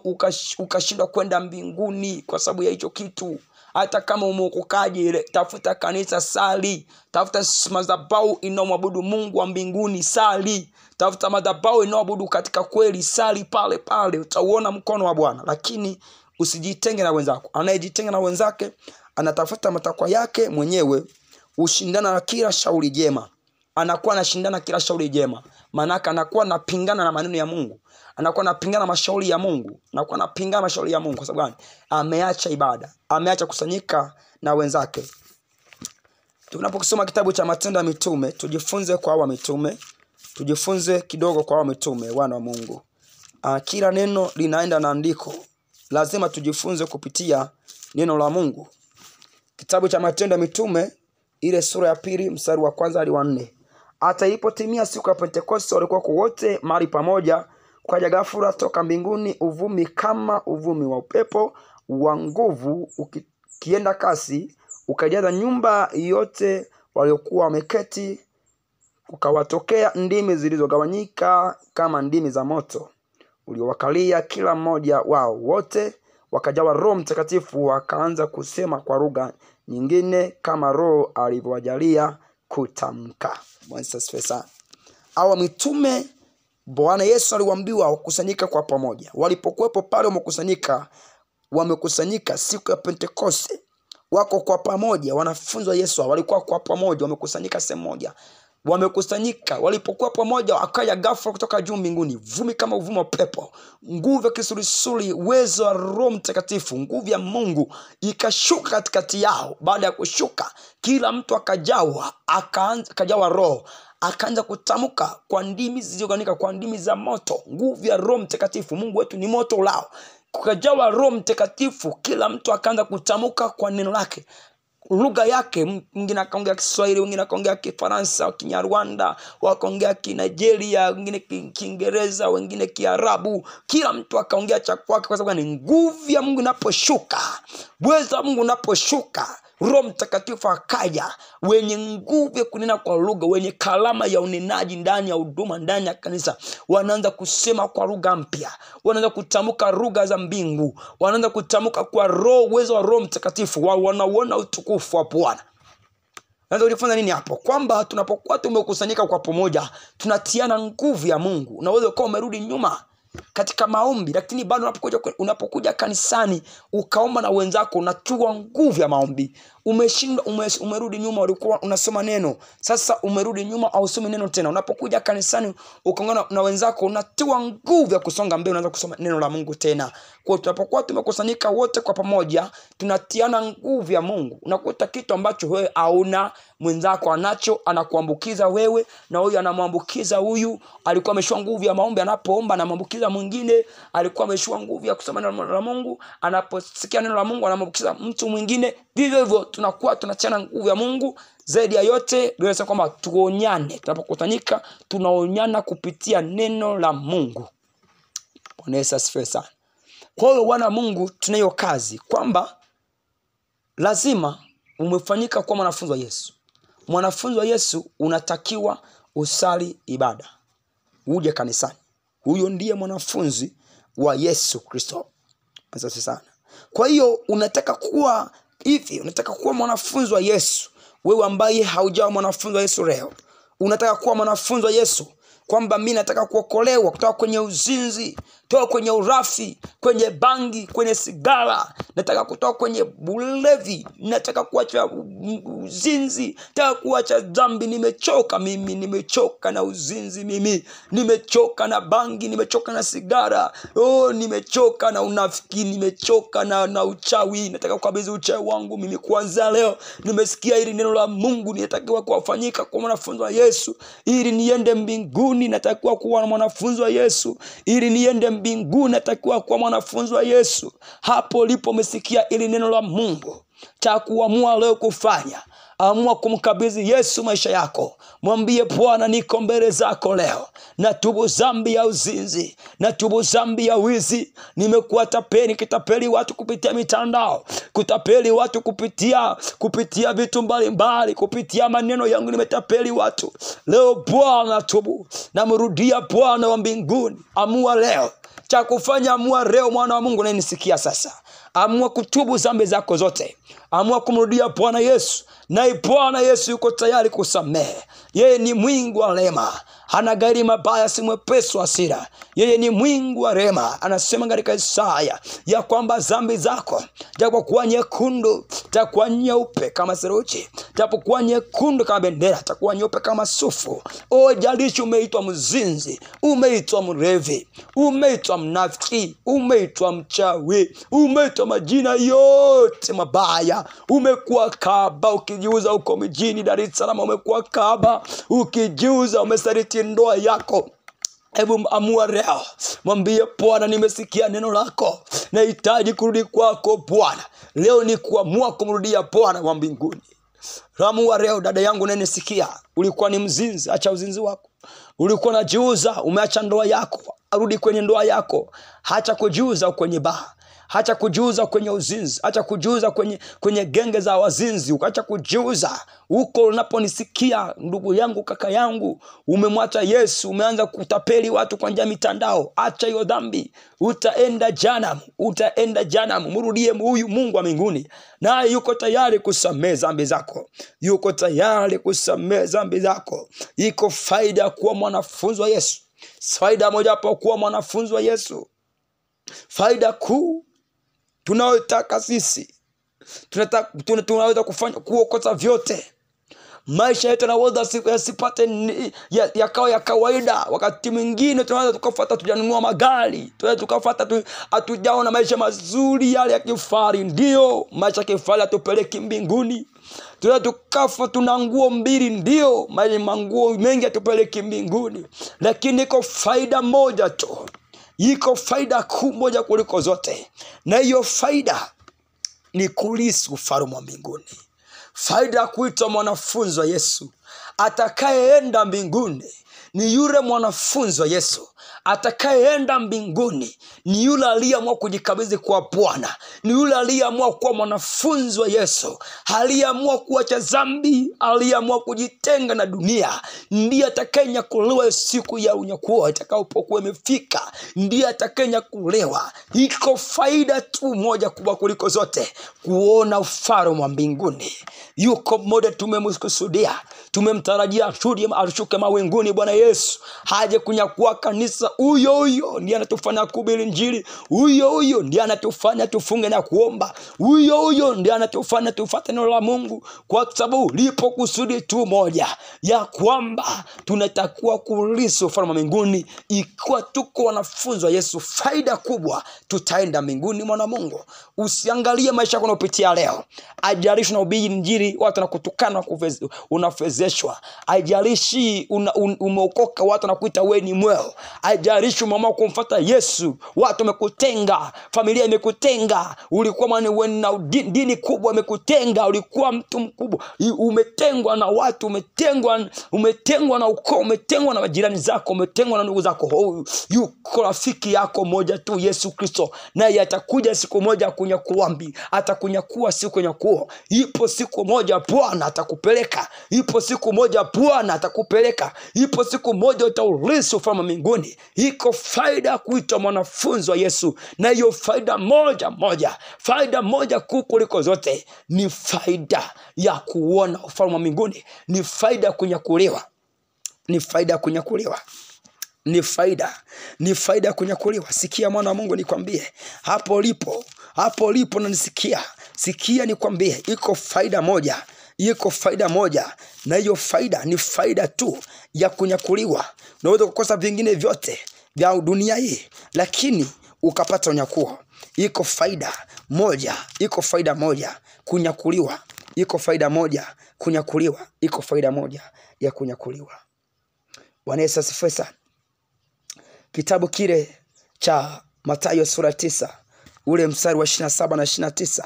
ukashindwa kwenda mbinguni kwa sababu ya hicho kitu. Hata kama umeokokaje, tafuta kanisa, sali. Tafuta madhabahu inayomwabudu Mungu wa mbinguni, sali. Tafuta madhabahu inayomwabudu katika kweli, sali pale pale, utauona mkono wa Bwana. Lakini usijitenge na wenzako. Anayejitenga na wenzake anatafuta matakwa yake mwenyewe, ushindana na kila shauri jema. Anakuwa anashindana kila shauri jema, maana anakuwa anapingana na maneno ya Mungu, anakuwa anapingana mashauri ya Mungu, anakuwa anapingana mashauri ya Mungu. Kwa sababu gani? Ameacha ibada, ameacha kusanyika na wenzake. Tunaposoma kitabu cha Matendo ya Mitume, tujifunze kwa hawa mitume, tujifunze kidogo kwa hawa mitume, wana wa Mungu. Kila neno linaenda na andiko. Lazima tujifunze kupitia neno la Mungu. Kitabu cha Matendo ya Mitume ile sura ya 2 mstari wa 1 hadi wa 4. Hata ilipotimia siku ya Pentekoste, walikuwa wote mahali pamoja. Kukaja ghafula toka mbinguni uvumi kama uvumi wa upepo wa nguvu ukienda kasi, ukajaza nyumba yote waliokuwa wameketi. Ukawatokea ndimi zilizogawanyika kama ndimi za moto uliowakalia kila mmoja wao. Wote wakajawa Roho Mtakatifu, wakaanza kusema kwa lugha nyingine kama Roho alivyowajalia kutamka. Bwana asifiwe sana. Hawa mitume Bwana Yesu aliwaambiwa wakusanyika kwa pamoja. Walipokuwepo pale wamekusanyika siku ya Pentekoste, wako kwa pamoja. Wanafunzi wa Yesu walikuwa kwa pamoja, wamekusanyika sehemu moja. Wamekusanyika, walipokuwa pamoja, akaja ghafla kutoka juu mbinguni vumi kama uvumi wa pepo, nguvu ya kisulisuli, uwezo wa Roho Mtakatifu, nguvu ya Mungu ikashuka katikati yao. Baada ya kushuka, kila mtu akajawa Roho, akaanza kutamka kwa ndimi zilizogawanyika, kwa ndimi za moto. Nguvu ya Roho Mtakatifu, Mungu wetu ni moto ulao. Kukajawa Roho Mtakatifu, kila mtu akaanza kutamka kwa neno lake. lugha yake. Mwingine akaongea Kiswahili, mwingine akaongea Kifaransa, Kinyarwanda, wakaongea Kinigeria, wengine Kiingereza, wengine Kiarabu. Kila mtu akaongea cha kwake, kwa sababu ni nguvu ya Mungu inaposhuka, uwezo wa Mungu unaposhuka, Roho Mtakatifu akaja wenye nguvu ya kunena kwa lugha, wenye kalama ya unenaji ndani ya huduma, ndani ya kanisa. Wanaanza kusema kwa lugha mpya, wanaanza kutamka lugha za mbingu, wanaanza kutamka kwa roho, uwezo wa Roho Mtakatifu. Wanaona utukufu wa Bwana. Naanza kujifunza nini hapo? Kwamba tunapokuwa tumekusanyika kwa pamoja, tunatiana nguvu ya Mungu. Unaweza kuwa umerudi nyuma katika maombi, lakini bado unapokuja kanisani ukaomba na wenzako, unachukua nguvu ya maombi. Umeshindwa, umerudi nyuma, ulikuwa unasoma neno, sasa umerudi nyuma au usome neno tena. Unapokuja kanisani ukaungana na wenzako, unatoa nguvu ya kusonga mbele, unaanza kusoma neno la Mungu tena. Kwa tunapokuwa tumekusanyika wote kwa pamoja, tunatiana nguvu ya Mungu. Unakuta kitu ambacho wewe hauna, mwenzako anacho, anakuambukiza wewe, na huyu anamwambukiza huyu. Alikuwa ameshua nguvu ya maombi, anapoomba anamwambukiza mwingine. Alikuwa ameshua nguvu ya kusoma neno la Mungu, anaposikia neno la Mungu anamwambukiza mtu mwingine. Vivyo hivyo tunakuwa tunachana nguvu ya Mungu. Zaidi ya yote tunasema kwamba tuonyane. Tunapokutanika tunaonyana kupitia neno la Mungu. Bwana Yesu asifiwe sana. Kwa hiyo wana Mungu, tunayo kazi kwamba lazima umefanyika kuwa mwanafunzi wa Yesu. Mwanafunzi wa Yesu unatakiwa usali ibada, uje kanisani. Huyo ndiye mwanafunzi wa Yesu Kristo. Asante sana. Kwa hiyo unataka kuwa hivi, unataka kuwa mwanafunzi wa Yesu. Wewe ambaye haujawa mwanafunzi wa Yesu leo, unataka kuwa mwanafunzi wa Yesu, kwamba mimi nataka kuokolewa kutoka kwenye uzinzi, kutoka kwenye urafi, kwenye bangi, kwenye sigara, nataka kutoka kwenye bulevi, nataka kuacha uzinzi, nataka kuacha dhambi. Nimechoka mimi, nimechoka na uzinzi mimi, nimechoka na bangi, nimechoka na sigara, nimechoka na unafiki, nimechoka na uchawi. Nataka kukabidhi uchawi wangu mimi kuanzia leo. Nimesikia hili neno la Mungu, ninatakiwa kuwafanyika kwa mwanafunzi wa Yesu ili niende mbinguni. Natakiwa kuwa mwanafunzi wa Yesu ili niende mbinguni. Natakiwa kuwa mwanafunzi wa Yesu. Hapo ulipo umesikia ili neno la Mungu, cha kuamua leo kufanya, amua kumkabidhi Yesu maisha yako. Mwambie Bwana, niko mbele zako leo. Natubu dhambi ya uzinzi, natubu dhambi ya wizi. Nimekuwa tapeli, kitapeli watu kupitia mitandao, kutapeli watu kupitia vitu mbalimbali, kupitia maneno yangu nimetapeli watu. Leo Bwana tubu, namrudia Bwana wa mbinguni. Amua leo cha kufanya, amua leo mwana wa Mungu unanisikia sasa. Amua kutubu dhambi zako zote. Amua kumrudia Bwana Yesu. Na Bwana Yesu yuko tayari kusamehe. Yeye ni mwingi wa rehema, hana ghairi mabaya, si mwepesi wa hasira. Yeye ni mwingi wa rehema. Anasema katika Isaya ya kwamba dhambi zako japokuwa nyekundu, takuwa nyeupe kama seruji, japokuwa nyekundu kama bendera, takuwa nyeupe kama sufu. Jalishi umeitwa mzinzi, umeitwa mrevi, umeitwa mnafiki, umeitwa mchawi, umeitwa majina yote mabaya, umekuwa kaba ukijiuza uko mjini Dar es Salaam, umekuwa kaba ukijiuza, umesaliti ndoa yako. Hebu amua leo, mwambie Bwana, nimesikia neno lako, nahitaji kurudi kwako Bwana. Leo ni kuamua kumrudia Bwana wa mbinguni. Amua leo, dada yangu unanisikia, ulikuwa ni mzinzi, acha uzinzi wako. Ulikuwa unajiuza, umeacha ndoa yako, arudi kwenye ndoa yako. Acha kujiuza kwenye baa, acha kujiuza kwenye uzinzi, acha kujiuza kwenye genge za wazinzi, acha kujiuza huko. Unaponisikia ndugu yangu, kaka yangu, umemwacha Yesu, umeanza kutapeli watu kwa njia mitandao, acha hiyo dhambi. Utaenda jehanamu, mrudie huyu Mungu wa mbinguni, naye yuko tayari kusamehe dhambi zako. Yuko tayari kusamehe dhambi zako. Iko faida kuwa mwanafunzi wa Yesu. Faida moja hapo kuwa mwanafunzi wa Yesu. Faida kuu tunayotaka sisi, tunaweza kufanya kuokota vyote. Maisha yetu yanaweza yasipate yakawa ya kawaida. Wakati mwingine tunaweza tukafuata tujanunua magari, tunaweza tukafuata hatujaona maisha mazuri yale ya kifahari. Ndio maisha ya kifahari atupeleki mbinguni. Tunaweza tukafa tuna nguo mbili, ndio manguo mengi atupeleki mbinguni. Lakini iko faida moja tu, iko faida kuu moja kuliko zote, na hiyo faida ni kulisi ufalme wa mbinguni. Faida ya kuitwa mwanafunzi wa Yesu. Atakayeenda mbinguni ni yule mwanafunzi wa Yesu. Atakayeenda mbinguni ni yule aliyeamua kujikabidhi kwa Bwana, ni yule aliyeamua kuwa mwanafunzi wa Yesu, aliyeamua kuacha dhambi, aliyeamua kujitenga na dunia. Ndiye atakayenyakuliwa siku ya unyakuo itakapokuwa imefika, ndiye atakayenyakuliwa. Iko faida tu moja kubwa kuliko zote, kuona ufalme wa mbinguni. Yuko mmoja tumemkusudia, tumemtarajia ashuke mawinguni. Bwana Yesu haje kunyakua kanisa. Huyo ndiye anatufanya kuhubiri Injili. Huyo ndiye anatufanya tufunge na kuomba. Huyo ndiye anatufanya tufuate neno la Mungu, kwa sababu lipo kusudi tu moja, ya kwamba tunatakiwa kulisi ufalme wa mbinguni. Ikiwa tuko wanafunzi wa Yesu, faida kubwa, tutaenda mbinguni. Mwana Mungu, usiangalie maisha yako unayopitia leo. Ajalishi na ubiri Injili watu wanakutukana, unafezeshwa. Ajalishi umeokoka, watu wanakuita wewe ni mweo. Ajalishi umeamua kumfuata Yesu, watu wamekutenga, familia imekutenga. Ulikuwa wewe na dini kubwa, imekutenga. Ulikuwa mtu mkubwa, umetengwa na watu, umetengwa na ukoo, umetengwa na majirani zako, umetengwa na ndugu zako. Yuko rafiki yako moja tu, Yesu Kristo, naye atakuja siku moja kunyakuambi, atakunyakua siku ya nyakuo. Ipo siku moja Bwana atakupeleka, ipo siku moja Bwana atakupeleka, ipo siku moja utaulisi ufalme wa mbinguni. Iko faida kuitwa mwanafunzi wa Yesu, na hiyo faida moja kuu kuliko zote ni faida ya kuona ufalme wa mbinguni, ni faida ya kunyakuliwa, ni faida ya kunyakuliwa. Ni faida ya kunyakuliwa. Sikia mwana wa Mungu, nikwambie, hapo lipo na nisikia. Sikia nikwambie, iko faida moja, na hiyo faida ni faida tu ya kunyakuliwa. Unaweza kukosa vingine vyote vya dunia hii, lakini ukapata unyakuo. Iko faida moja kunyakuliwa. Iko faida moja kunyakuliwa. Iko faida moja ya kunyakuliwa. Bwana Yesu asifiwe sana. Kitabu kile cha Mathayo sura 9 ule mstari wa 27 na 29,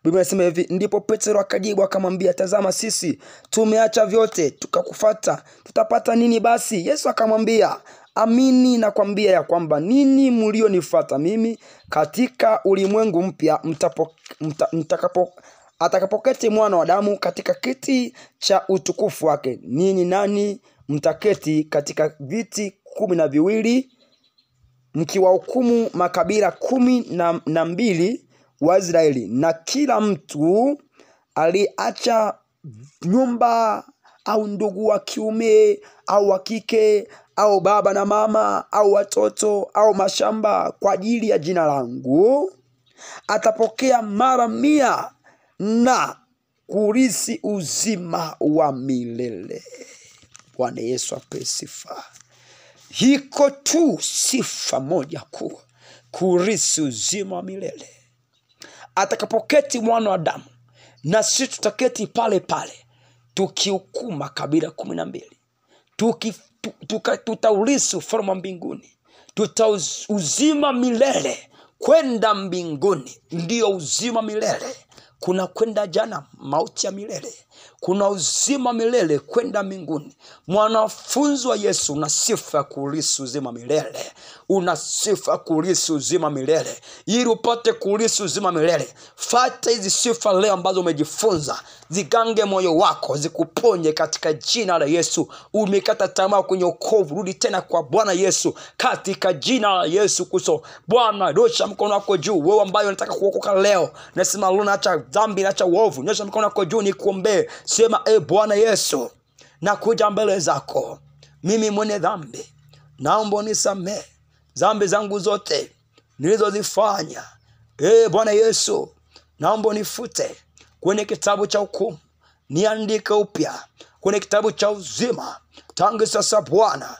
Biblia inasema hivi: ndipo Petro akajibu akamwambia, tazama sisi tumeacha vyote tukakufuata, tutapata nini basi? Yesu akamwambia, amini nakwambia ya kwamba ninyi mlionifuata mimi, katika ulimwengu mpya atakapoketi mwana wa Adamu katika kiti cha utukufu wake, ninyi nani mtaketi katika viti 12, mkiwahukumu makabila 12 wa Israeli. Na kila mtu aliacha nyumba au ndugu wa kiume au wa kike au baba na mama au watoto au mashamba kwa ajili ya jina langu, atapokea mara 100 na kurisi uzima wa milele. Bwana Yesu apewe sifa. Hiko tu sifa moja kuu, kurisi uzima wa milele. Atakapoketi mwana wa Adamu, na sisi tutaketi pale tukihukuma kabila 12. Tutaulisi ufalme wa mbinguni, tutauzima milele kwenda mbinguni. Ndio uzima milele. Kuna kwenda jana, mauti ya milele. Kuna uzima milele kwenda mbinguni. Mwanafunzi wa Yesu, una sifa ya kulisi uzima milele. Una sifa kulisi uzima milele. Ili upate kulisi uzima milele, fuata hizi sifa leo ambazo umejifunza, zigange moyo wako, zikuponye katika jina la Yesu. Umekata tamaa kwenye wokovu, rudi tena kwa Bwana Yesu katika jina la Yesu Kristo. Bwana, nyosha mkono wako juu. Wewe ambaye unataka kuokoka leo, nasema leo naacha dhambi, naacha uovu, nyosha mkono wako juu nikuombee. Sema, Bwana Yesu, nakuja mbele zako, mimi mwenye dhambi, naomba unisamehe dhambi zangu zote nilizozifanya. Bwana Yesu, naomba unifute kwenye kitabu cha hukumu, niandike upya kwenye kitabu cha uzima. Tangu sasa Bwana,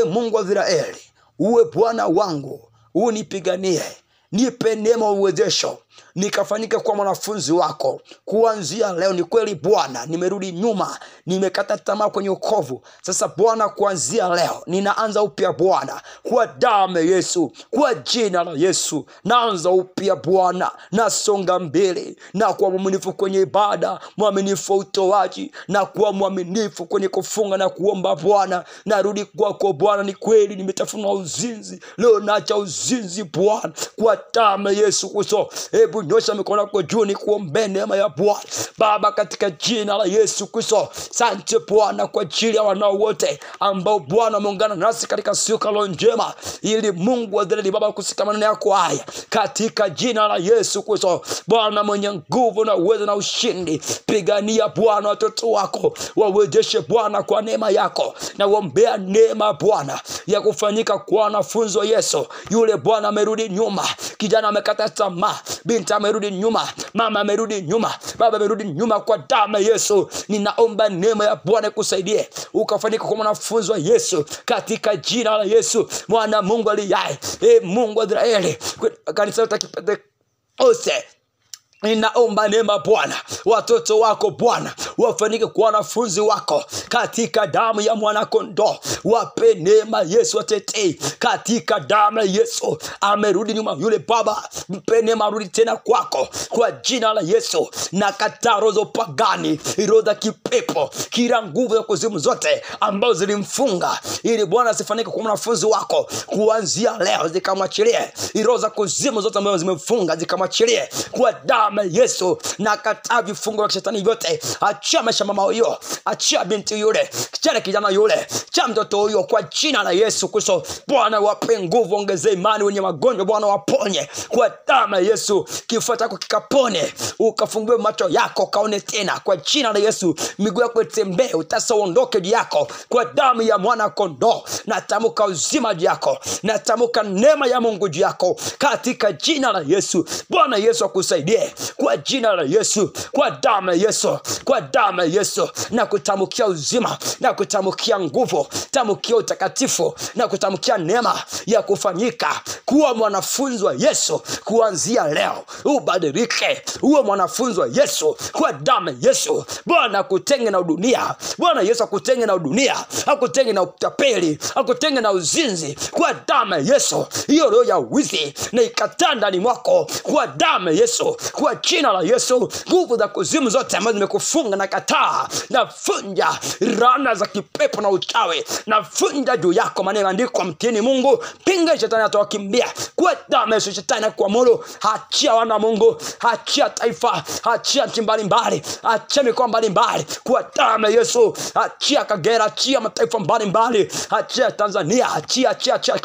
Mungu wa Israeli, uwe Bwana wangu, unipiganie, nipe neema uwezesho nikafanyike kuwa mwanafunzi wako. Kuanzia leo ni kweli Bwana, nimerudi nyuma, nimekata tamaa kwenye wokovu. Sasa Bwana, kuanzia leo ninaanza upya Bwana, kwa damu ya Yesu, kwa jina la Yesu naanza upya Bwana, nasonga mbele na kuwa mwaminifu kwenye ibada, mwaminifu utoaji, na kuwa mwaminifu kwenye kufunga na kuomba Bwana. Narudi kwako Bwana, ni kweli nimetafuna uzinzi, leo naacha uzinzi Bwana, kwa damu ya Yesu Kristo. Hebu nyosha mikono yako juu nikuombe neema ya Bwana. Baba, katika jina la Yesu Kristo, asante Bwana kwa ajili ya wanao wote ambao Bwana wameungana nasi katika siku leo njema, ili Mungu adhili Baba kusikia maneno yako haya, katika jina la Yesu Kristo. Bwana mwenye nguvu na uwezo na ushindi, pigania Bwana watoto wako, wawejeshe Bwana kwa neema yako, na uombea neema Bwana ya kufanyika kwa wanafunzi wa Yesu. Yule Bwana amerudi nyuma, kijana amekata tamaa, binti amerudi nyuma, mama amerudi nyuma, baba amerudi nyuma, kwa damu ya Yesu ninaomba neema ya Bwana kusaidie ukafanyika kwa wanafunzi wa Yesu, katika jina la Yesu. Mwana Mungu aliye hai, Mungu wa Israeli, kanisa la Pentekoste, ninaomba neema Bwana, watoto wako Bwana wafanyike kwa wanafunzi wako, katika damu ya mwana kondoo. Wape neema Yesu, watetei katika damu ya Yesu. Amerudi nyuma yule baba, mpe neema arudi tena kwako, kwa jina la Yesu. Na kataro za pagani, roho kipepo, kila nguvu za kuzimu zote ambazo zilimfunga, ili Bwana asifanyike kwa wanafunzi wako, kuanzia leo zikamwachilie. Roho za kuzimu zote ambazo zimemfunga zikamwachilie kwa damu Yesu. Na kataa vifungo vya shetani vyote. Achia maisha mama huyo, achia binti yule, kijana yule, cha mtoto huyo, kwa jina la Yesu Kristo. Bwana wape nguvu, ongeze imani. Wenye magonjwa Bwana waponye kwa damu ya Yesu. Kifua chako kikapone, ukafungue macho yako kaone tena kwa jina la Yesu. Miguu yako itembee, utasa uondoke juu yako kwa damu ya mwana kondoo. Natamka uzima juu yako, natamka neema ya Mungu juu yako katika jina la Yesu. Bwana Yesu akusaidie kwa jina la Yesu, kwa damu ya Yesu, kwa damu ya Yesu. Na kutamkia uzima, na kutamkia nguvu, tamkia utakatifu, na kutamkia neema ya kufanyika kuwa mwanafunzi wa Yesu. Kuanzia leo ubadilike, uwe mwanafunzi wa Yesu kwa damu ya Yesu. Bwana akutenge na dunia, Bwana Yesu akutenge na dunia, akutenge na utapeli, akutenge na uzinzi kwa damu ya Yesu. Hiyo roho ya wizi na ikataa ndani mwako kwa damu ya Yesu, kwa jina la Yesu. Nguvu za kuzimu zote ambazo zimekufunga na kataa, na funja rana za kipepo na uchawi, na funja juu yako. Maana imeandikwa, mtini Mungu, pinga shetani atawakimbia kwa damu ya Yesu. Shetani kuamuru, achia wana Mungu, achia taifa, achia nchi mbalimbali, achia mikoa mbalimbali kwa damu ya Yesu. Achia Kagera, achia mataifa mbalimbali, achia Tanzania, achia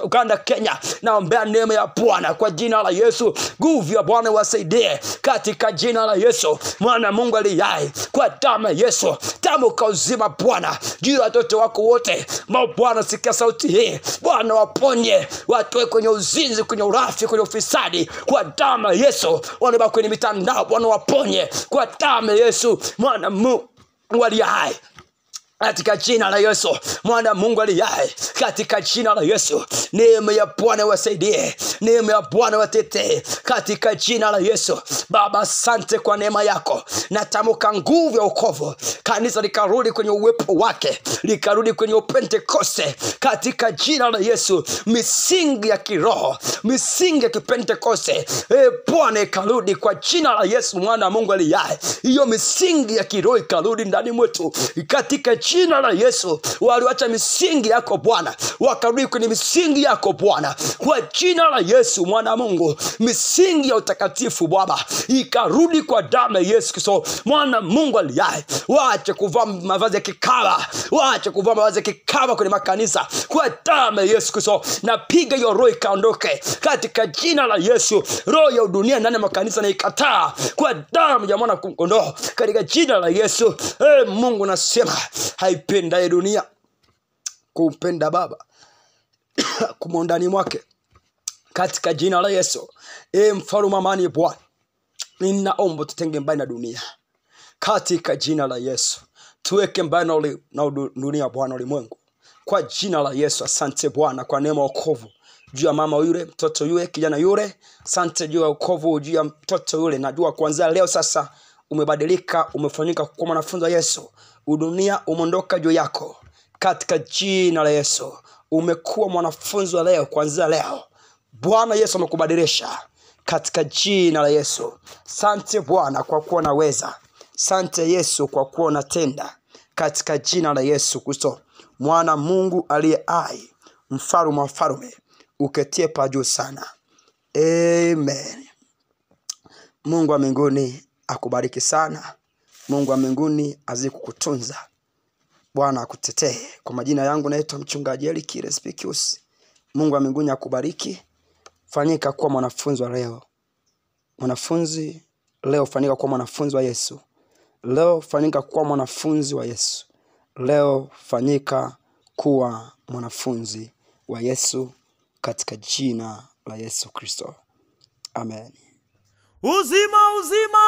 Uganda, Kenya. Naombea neema ya Bwana kwa jina la Yesu. Nguvu ya Bwana wasaidie katika jina la Yesu. Mwana Mungu aliye hai, kwa damu ya Yesu tamka uzima Bwana juu ya watoto wako wote. Bwana sikia sauti hii, Bwana waponye, watoe kwenye uzinzi, kwenye urafi, kwenye ufisadi kwa damu ya Yesu. Wanabaki kwenye mitandao, Bwana waponye kwa damu ya Yesu. Mwana Mungu aliye hai, katika jina la Yesu. Mwana Mungu aliye hai, katika jina la Yesu. Neema ya Bwana wasaidie, neema ya Bwana watetee katika jina la Yesu. Baba, asante kwa neema yako. Natamka nguvu ya wokovu, kanisa likarudi kwenye uwepo wake, likarudi kwenye Pentekoste katika jina la Yesu. Misingi ya kiroho, misingi ya Pentekoste, Bwana ikarudi kwa jina la Yesu. Mwana Mungu aliye hai, hiyo misingi ya kiroho ikarudi ndani mwetu katika jina la Yesu. Waliacha misingi yako Bwana, wakarudi kwenye misingi yako Bwana kwa jina la Yesu. Mwana Mungu, misingi ya utakatifu Baba ikarudi kwa damu ya Yesu Kristo. Mwana Mungu aliye hai, waache kuvaa mavazi ya kikaba, waache kuvaa mavazi ya kikaba kwenye makanisa kwa damu ya Yesu Kristo. Napiga hiyo roho ikaondoke katika jina la Yesu. Roho ya dunia ndani ya makanisa na ikataa kwa damu ya mwana kondoo katika jina la Yesu. Mungu nasema, haipendaye dunia kumpenda Baba kumondani mwake katika jina la Yesu. Mfalme amani Bwana, ninaomba tutenge mbali na dunia katika jina la Yesu. Tuweke mbali na dunia Bwana, ulimwengu kwa jina la Yesu. Asante Bwana kwa neema wokovu juu ya mama yule, mtoto yule, kijana yule. Asante juu ya wokovu juu ya mtoto yule. Najua kuanzia leo sasa umebadilika, umefanyika kuwa mwanafunzi wa Yesu. Dunia umondoka juu yako katika jina la Yesu. Umekuwa mwanafunzi wa leo kuanzia leo. Bwana Yesu amekubadilisha katika jina la Yesu. Asante Bwana kwa kuwa unaweza. Asante Yesu kwa kuwa unatenda katika jina la Yesu Kristo, mwana Mungu aliye hai, mfalme wa wafalme, uketie pa juu sana. Amen. Mungu wa mbinguni akubariki sana. Mungu wa mbinguni azidi kukutunza. Bwana akutetee. Kwa majina yangu naitwa mchungaji Eric Respikius. Mungu wa mbinguni akubariki. Fanyika kuwa mwanafunzi wa leo. Mwanafunzi leo, fanyika kuwa mwanafunzi wa Yesu. Leo fanyika kuwa mwanafunzi wa Yesu. Leo fanyika kuwa mwanafunzi wa Yesu katika jina la Yesu Kristo. Amen. Uzima, uzima.